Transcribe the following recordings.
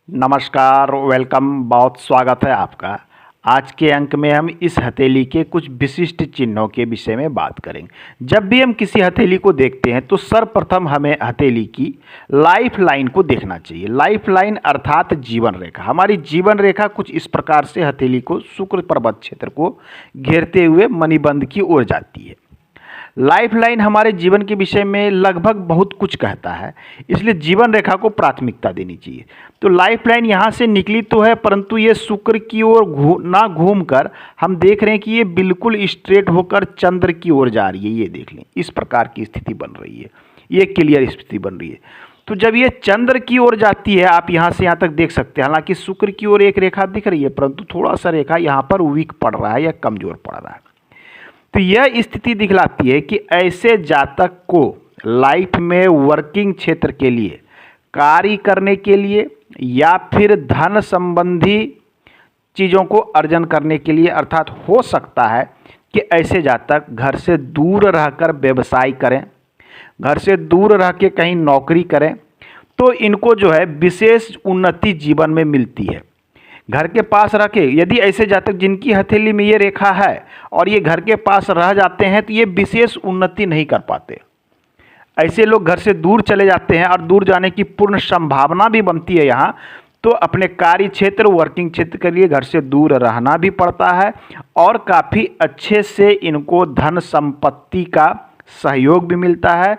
नमस्कार, वेलकम। बहुत स्वागत है आपका। आज के अंक में हम इस हथेली के कुछ विशिष्ट चिन्हों के विषय में बात करेंगे। जब भी हम किसी हथेली को देखते हैं तो सर्वप्रथम हमें हथेली की लाइफ लाइन को देखना चाहिए। लाइफ लाइन अर्थात जीवन रेखा। हमारी जीवन रेखा कुछ इस प्रकार से हथेली को शुक्र पर्वत क्षेत्र को घेरते हुए मणिबंध की ओर जाती है। लाइफ लाइन हमारे जीवन के विषय में लगभग बहुत कुछ कहता है, इसलिए जीवन रेखा को प्राथमिकता देनी चाहिए। तो लाइफ लाइन यहाँ से निकली तो है, परंतु ये शुक्र की ओर ना घूमकर हम देख रहे हैं कि ये बिल्कुल स्ट्रेट होकर चंद्र की ओर जा रही है। ये देख लें, इस प्रकार की स्थिति बन रही है, ये क्लियर स्थिति बन रही है। तो जब ये चंद्र की ओर जाती है, आप यहाँ से यहाँ तक देख सकते हैं। हालांकि शुक्र की ओर एक रेखा दिख रही है, परंतु थोड़ा सा रेखा यहाँ पर वीक पड़ रहा है या कमजोर पड़ रहा है। तो यह स्थिति दिखलाती है कि ऐसे जातक को लाइफ में वर्किंग क्षेत्र के लिए, कार्य करने के लिए या फिर धन संबंधी चीज़ों को अर्जन करने के लिए, अर्थात हो सकता है कि ऐसे जातक घर से दूर रहकर व्यवसाय करें, घर से दूर रह के कहीं नौकरी करें, तो इनको जो है विशेष उन्नति जीवन में मिलती है। घर के पास रह के यदि ऐसे जातक जिनकी हथेली में ये रेखा है और ये घर के पास रह जाते हैं तो ये विशेष उन्नति नहीं कर पाते। ऐसे लोग घर से दूर चले जाते हैं और दूर जाने की पूर्ण संभावना भी बनती है यहाँ। तो अपने कार्य क्षेत्र, वर्किंग क्षेत्र के लिए घर से दूर रहना भी पड़ता है और काफ़ी अच्छे से इनको धन संपत्ति का सहयोग भी मिलता है।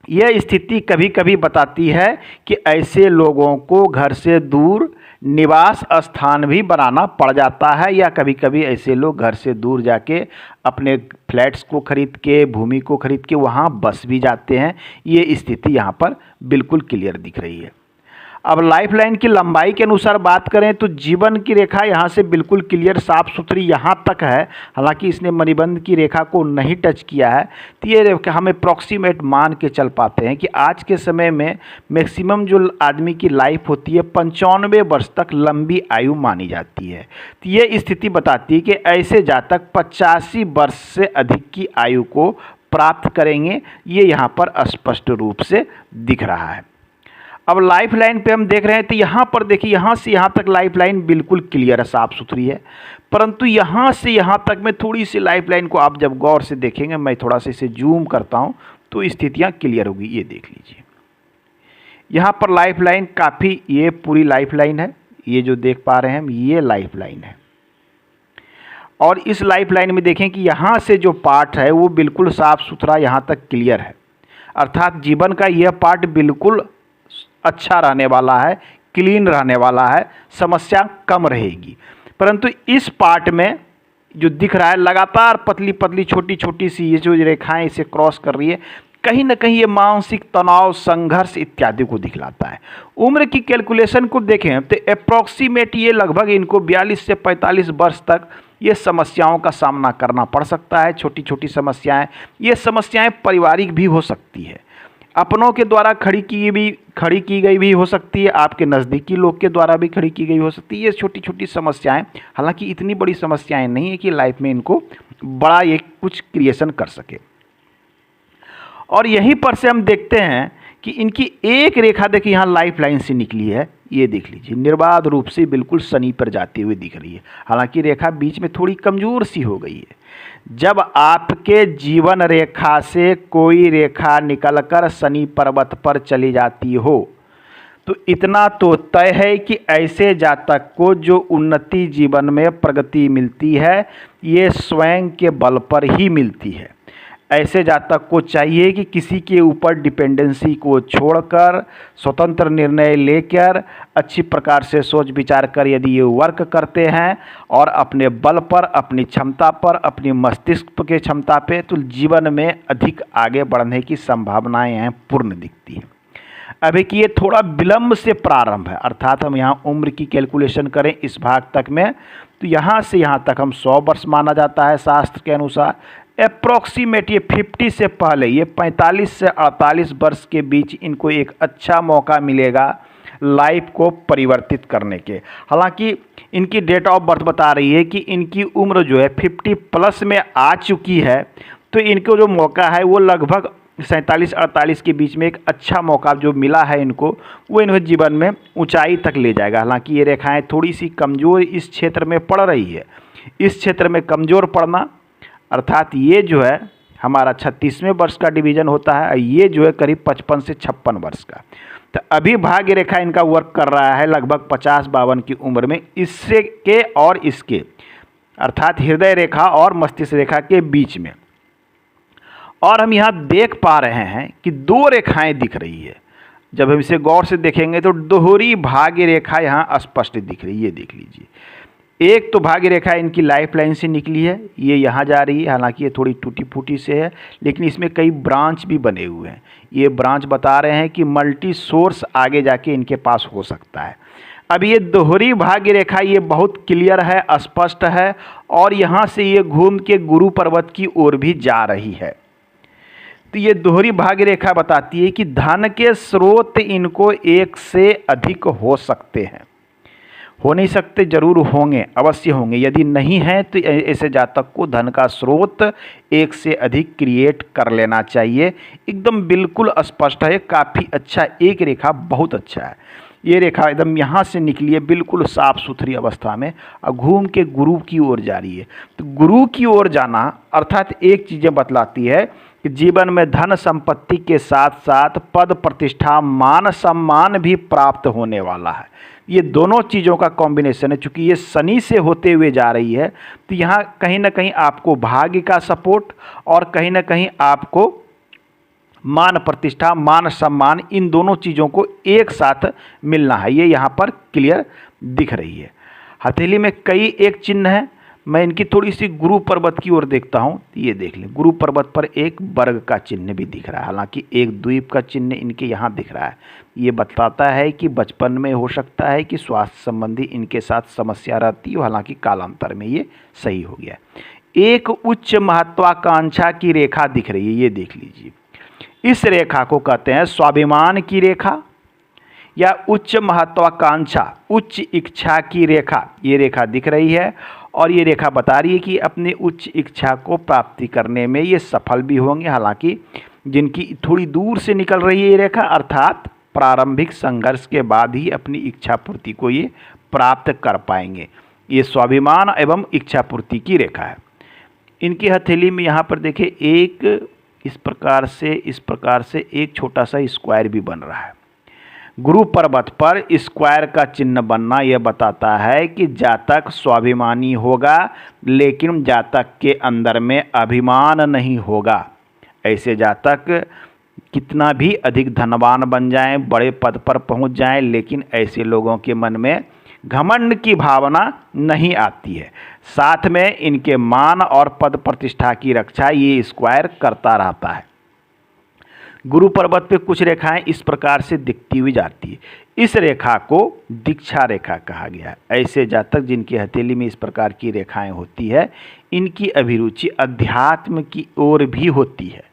यह स्थिति कभी कभी बताती है कि ऐसे लोगों को घर से दूर निवास स्थान भी बनाना पड़ जाता है, या कभी कभी ऐसे लोग घर से दूर जाके अपने फ्लैट्स को खरीद के, भूमि को खरीद के वहाँ बस भी जाते हैं। ये स्थिति यहाँ पर बिल्कुल क्लियर दिख रही है। अब लाइफ लाइन की लंबाई के अनुसार बात करें तो जीवन की रेखा यहाँ से बिल्कुल क्लियर साफ सुथरी यहाँ तक है। हालांकि इसने मणिबंध की रेखा को नहीं टच किया है, तो ये रेखा हम अप्रॉक्सीमेट मान के चल पाते हैं कि आज के समय में मैक्सिमम जो आदमी की लाइफ होती है 95 वर्ष तक लंबी आयु मानी जाती है। तो ये स्थिति बताती है कि ऐसे जातक 85 वर्ष से अधिक की आयु को प्राप्त करेंगे। ये यहाँ पर स्पष्ट रूप से दिख रहा है। अब लाइफ लाइन पे हम देख रहे हैं तो यहाँ पर देखिए, यहाँ से यहाँ तक लाइफ लाइन बिल्कुल क्लियर है, साफ सुथरी है। परंतु यहाँ से यहाँ तक में थोड़ी सी लाइफ लाइन को आप जब गौर से देखेंगे, मैं थोड़ा सा इसे जूम करता हूँ तो स्थितियाँ क्लियर होगी। ये देख लीजिए, यहाँ पर लाइफ लाइन काफ़ी, ये पूरी लाइफ लाइन है, ये जो देख पा रहे हैं हम, ये लाइफ लाइन है। और इस लाइफ लाइन में देखें कि यहाँ से जो पार्ट है वो बिल्कुल साफ सुथरा यहाँ तक क्लियर है, अर्थात जीवन का यह पार्ट बिल्कुल अच्छा रहने वाला है, क्लीन रहने वाला है, समस्या कम रहेगी। परंतु इस पार्ट में जो दिख रहा है लगातार पतली पतली छोटी छोटी सी ये जो रेखाएं इसे क्रॉस कर रही है, कहीं ना कहीं ये मानसिक तनाव, संघर्ष इत्यादि को दिखलाता है। उम्र की कैलकुलेशन को देखें तो अप्रॉक्सीमेट ये लगभग इनको 42 से 45 वर्ष तक ये समस्याओं का सामना करना पड़ सकता है। छोटी छोटी समस्याएं, ये समस्याएं पारिवारिक भी हो सकती है, अपनों के द्वारा खड़ी की गई भी हो सकती है, आपके नज़दीकी लोग के द्वारा भी खड़ी की गई हो सकती है। ये छोटी छोटी समस्याएं, हालांकि इतनी बड़ी समस्याएं नहीं है कि लाइफ में इनको बड़ा ये कुछ क्रिएशन कर सके। और यहीं पर से हम देखते हैं कि इनकी एक रेखा देखिए यहाँ लाइफ लाइन से निकली है, ये देख लीजिए, निर्बाध रूप से बिल्कुल शनि पर जाती हुई दिख रही है। हालांकि रेखा बीच में थोड़ी कमज़ोर सी हो गई है। जब आपके जीवन रेखा से कोई रेखा निकलकर शनि पर्वत पर चली जाती हो तो इतना तो तय है कि ऐसे जातक को जो उन्नति जीवन में प्रगति मिलती है ये स्वयं के बल पर ही मिलती है। ऐसे जातक को चाहिए कि किसी के ऊपर डिपेंडेंसी को छोड़कर स्वतंत्र निर्णय लेकर अच्छी प्रकार से सोच विचार कर यदि ये वर्क करते हैं और अपने बल पर, अपनी क्षमता पर, अपनी मस्तिष्क के क्षमता पे, तो जीवन में अधिक आगे बढ़ने की संभावनाएं हैं पूर्ण दिखती हैं। अभी कि ये थोड़ा विलंब से प्रारंभ है, अर्थात हम यहाँ उम्र की कैलकुलेशन करें इस भाग तक में तो यहाँ से यहाँ तक हम 100 वर्ष माना जाता है शास्त्र के अनुसार। अप्रॉक्सीमेट ये 50 से पहले, ये 45 से 48 वर्ष के बीच इनको एक अच्छा मौका मिलेगा लाइफ को परिवर्तित करने के। हालांकि इनकी डेट ऑफ बर्थ बता रही है कि इनकी उम्र जो है 50 प्लस में आ चुकी है, तो इनको जो मौका है वो लगभग 47-48 के बीच में एक अच्छा मौका जो मिला है इनको, वो इन्हें जीवन में ऊंचाई तक ले जाएगा। हालांकि ये रेखाएं थोड़ी सी कमज़ोर इस क्षेत्र में पड़ रही है। इस क्षेत्र में कमज़ोर पड़ना अर्थात ये जो है हमारा 36वें वर्ष का डिवीज़न होता है, ये जो है करीब 55 से 56 वर्ष का। तो अभी भाग्य रेखा इनका वर्क कर रहा है लगभग 50-52 की उम्र में, इससे के और इसके अर्थात हृदय रेखा और मस्तिष्क रेखा के बीच में। और हम यहाँ देख पा रहे हैं कि दो रेखाएं दिख रही है। जब हम इसे गौर से देखेंगे तो दोहरी भाग्य रेखा यहाँ स्पष्ट दिख रही है। ये देख लीजिए, एक तो भाग्य रेखा इनकी लाइफ लाइन से निकली है, ये यहाँ जा रही है। हालांकि ये थोड़ी टूटी फूटी से है, लेकिन इसमें कई ब्रांच भी बने हुए हैं। ये ब्रांच बता रहे हैं कि मल्टी सोर्स आगे जाके इनके पास हो सकता है। अब ये दोहरी भाग्य रेखा ये बहुत क्लियर है, स्पष्ट है, और यहाँ से ये घूम के गुरु पर्वत की ओर भी जा रही है। तो ये दोहरी भाग्य रेखा बताती है कि धन के स्रोत इनको एक से अधिक हो सकते हैं। हो नहीं सकते, जरूर होंगे, अवश्य होंगे। यदि नहीं है तो ऐसे जातक को धन का स्रोत एक से अधिक क्रिएट कर लेना चाहिए। एकदम बिल्कुल स्पष्ट है, काफ़ी अच्छा, एक रेखा बहुत अच्छा है। ये रेखा एकदम यहाँ से निकली है बिल्कुल साफ सुथरी अवस्था में और घूम के गुरु की ओर जा रही है। तो गुरु की ओर जाना अर्थात एक चीज़ें बतलाती है कि जीवन में धन संपत्ति के साथ साथ पद प्रतिष्ठा मान सम्मान भी प्राप्त होने वाला है। ये दोनों चीज़ों का कॉम्बिनेशन है। चूँकि ये शनि से होते हुए जा रही है तो यहाँ कहीं ना कहीं आपको भाग्य का सपोर्ट और कहीं ना कहीं आपको मान प्रतिष्ठा मान सम्मान, इन दोनों चीज़ों को एक साथ मिलना है। ये यहाँ पर क्लियर दिख रही है। हथेली में कई एक चिन्ह है। मैं इनकी थोड़ी सी गुरु पर्वत की ओर देखता हूँ। ये देख लें, गुरु पर्वत पर एक वर्ग का चिन्ह भी दिख रहा है। हालांकि एक द्वीप का चिन्ह इनके यहाँ दिख रहा है। ये बताता है कि बचपन में हो सकता है कि स्वास्थ्य संबंधी इनके साथ समस्या रहती हो, हालांकि कालांतर में ये सही हो गया। एक उच्च महत्वाकांक्षा की रेखा दिख रही है, ये देख लीजिए। इस रेखा को कहते हैं स्वाभिमान की रेखा या उच्च महत्वाकांक्षा, उच्च इच्छा की रेखा। ये रेखा दिख रही है और ये रेखा बता रही है कि अपने उच्च इच्छा को प्राप्ति करने में ये सफल भी होंगे। हालांकि जिनकी थोड़ी दूर से निकल रही है ये रेखा, अर्थात प्रारंभिक संघर्ष के बाद ही अपनी इच्छा पूर्ति को ये प्राप्त कर पाएंगे। ये स्वाभिमान एवं इच्छा पूर्ति की रेखा है। इनकी हथेली में यहाँ पर देखिए एक इस प्रकार से एक छोटा सा स्क्वायर भी बन रहा है। गुरु पर्वत पर स्क्वायर का चिन्ह बनना यह बताता है कि जातक स्वाभिमानी होगा, लेकिन जातक के अंदर में अभिमान नहीं होगा। ऐसे जातक कितना भी अधिक धनवान बन जाएं, बड़े पद पर पहुंच जाएं, लेकिन ऐसे लोगों के मन में घमंड की भावना नहीं आती है। साथ में इनके मान और पद प्रतिष्ठा की रक्षा ये स्क्वायर करता रहता है। गुरु पर्वत पे कुछ रेखाएं इस प्रकार से दिखती हुई जाती है। इस रेखा को दीक्षा रेखा कहा गया है। ऐसे जातक जिनकी हथेली में इस प्रकार की रेखाएं होती है, इनकी अभिरुचि अध्यात्म की ओर भी होती है।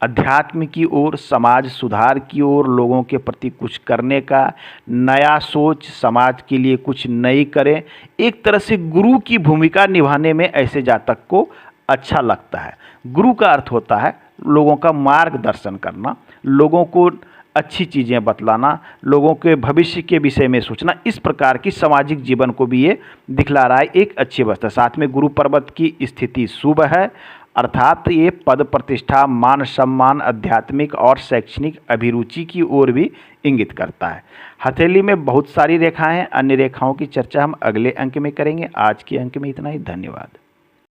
अध्यात्म की ओर, समाज सुधार की ओर, लोगों के प्रति कुछ करने का, नया सोच, समाज के लिए कुछ नई करें, एक तरह से गुरु की भूमिका निभाने में ऐसे जातक को अच्छा लगता है। गुरु का अर्थ होता है लोगों का मार्गदर्शन करना, लोगों को अच्छी चीज़ें बतलाना, लोगों के भविष्य के विषय में सोचना। इस प्रकार की सामाजिक जीवन को भी ये दिखला रहा है, एक अच्छी अवस्था। साथ में गुरु पर्वत की स्थिति शुभ है, अर्थात ये पद प्रतिष्ठा मान सम्मान आध्यात्मिक और शैक्षणिक अभिरुचि की ओर भी इंगित करता है। हथेली में बहुत सारी रेखाएं हैं। अन्य रेखाओं की चर्चा हम अगले अंक में करेंगे। आज के अंक में इतना ही। धन्यवाद।